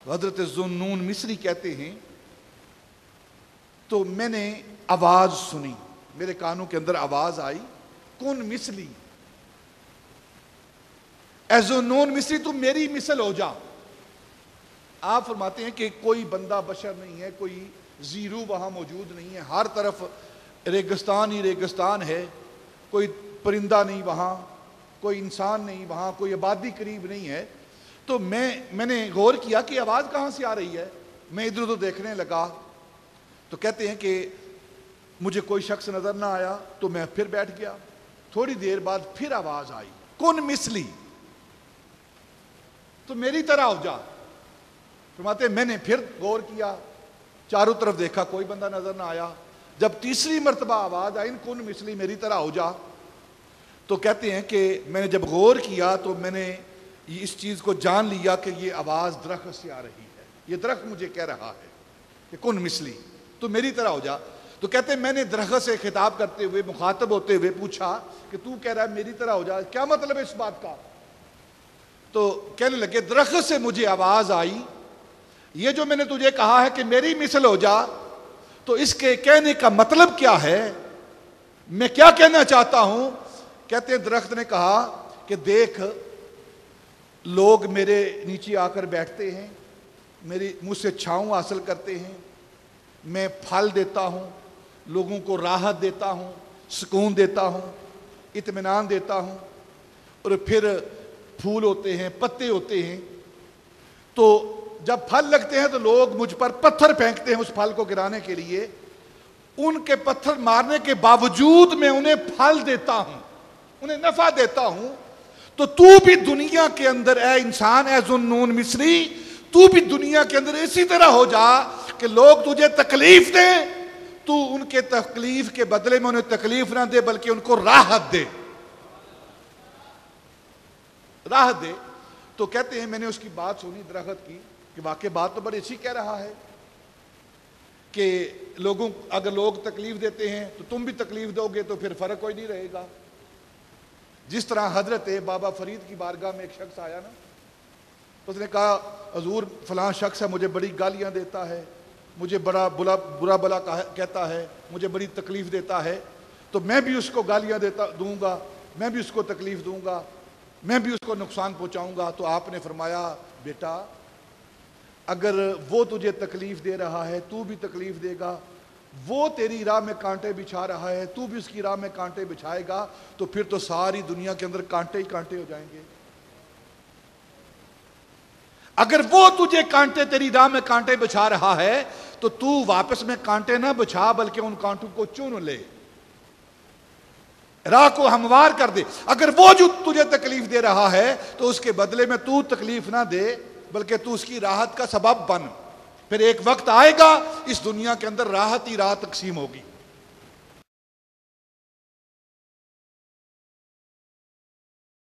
حضرت ذوالنون مصری کہتے ہیں تو میں نے آواز سنی، میرے کانوں کے اندر آواز آئی، کن مثلی، اے ذوالنون مصری تو میری مثل ہو جا۔ آپ فرماتے ہیں کہ کوئی بندہ بشر نہیں ہے، کوئی زیرو وہاں موجود نہیں ہے، ہر طرف ریگستان ہی ریگستان ہے، کوئی پرندہ نہیں وہاں، کوئی انسان نہیں وہاں، کوئی آبادی قریب نہیں ہے۔ تو میں نے غور کیا کہ آواز کہاں سے آ رہی ہے، میں ادھر ادھر دیکھنے لگا تو کہتے ہیں کہ مجھے کوئی شخص نظر نہ آیا تو میں پھر بیٹھ گیا، تھوڑی دیر بعد پھر آواز آئی، کن مثلی، تو میری طرح ہو جا۔ فرماتے میں نے پھر غور کیا، چاروں طرف دیکھا، کوئی بندہ نظر نہ آیا۔ جب تیسری مرتبہ آواز آئی کن مثلی، میری طرح ہو جا، تو کہتے ہیں کہ میں نے جب غور کیا تو میں نے اس چیز کو جان لیا کہ یہ آواز درخت سے آ رہی ہے، یہ درخت مجھے کہہ رہا ہے کہ کن مثلی، تو میری طرح ہو جا۔ تو کہتے ہیں میں نے درخت سے خطاب کرتے ہوئے، مخاطب ہوتے ہوئے پوچھا کہ تو کہہ رہا ہے میری طرح ہو جا، کیا مطلب ہے اس بات کا؟ تو کہنے لگے درخت سے مجھے آواز آئی، یہ جو میں نے تجھے کہا ہے کہ میری مثل ہو جا، تو اس کے کہنے کا مطلب کیا ہے، میں کیا کہنا چاہتا ہوں؟ کہتے ہیں درخت نے کہا کہ دیکھ، لوگ میرے نیچے آ کر بیٹھتے ہیں، میری مجھ سے چھاؤں حاصل کرتے ہیں، میں پھل دیتا ہوں، لوگوں کو راحت دیتا ہوں، سکون دیتا ہوں، اطمینان دیتا ہوں، اور پھر پھول ہوتے ہیں، پتے ہوتے ہیں، تو جب پھل لگتے ہیں تو لوگ مجھ پر پتھر پھینکتے ہیں اس پھل کو گرانے کے لیے، ان کے پتھر مارنے کے باوجود میں انہیں پھل دیتا ہوں، انہیں نفع دیتا ہوں۔ تو تو بھی دنیا کے اندر اے انسان، اے ذوالنون مصری، تو بھی دنیا کے اندر اسی طرح ہو جا کہ لوگ تجھے تکلیف دیں، تو ان کے تکلیف کے بدلے میں انہیں تکلیف نہ دے بلکہ ان کو راحت دے، راحت دے۔ تو کہتے ہیں میں نے اس کی بات سنی درخت کی کہ واقعی بات تو بڑی اچھی کہہ رہا ہے کہ اگر لوگ تکلیف دیتے ہیں تو تم بھی تکلیف دو گے تو پھر فرق کوئی نہیں رہے گا۔ جس طرح حضرت بابا فرید کی بارگاہ میں ایک شخص آیا نا، اس نے کہا حضور فلاں شخص ہے، مجھے بڑی گالیاں دیتا ہے، مجھے برا بلا کہتا ہے، مجھے بڑی تکلیف دیتا ہے، تو میں بھی اس کو گالیاں دوں گا، میں بھی اس کو تکلیف دوں گا، میں بھی اس کو نقصان پہنچاؤں گا۔ تو آپ نے فرمایا بیٹا، اگر وہ تجھے تکلیف دے رہا ہے تو بھی تکلیف دے گا، وہ تیری راہ میں کانٹے بچھا رہا ہے تو بھی اس کی راہ میں کانٹے بچھائے گا، تو پھر تو ساری دنیا کے اندر کانٹے ہی کانٹے ہو جائیں گے۔ اگر وہ تجھے تیری راہ میں کانٹے بچھا رہا ہے تو تو واپس میں کانٹے نہ بچھا بلکہ ان کانٹوں کو چن لے، راہ کو ہموار کر دے۔ اگر وہ جو تجھے تکلیف دے رہا ہے تو اس کے بدلے میں تو تکلیف نہ دے بلکہ تو اس کی راحت کا سبب بن، پھر ایک وقت آئے گا اس دنیا کے اندر راحت ہی راحت تقسیم ہوگی۔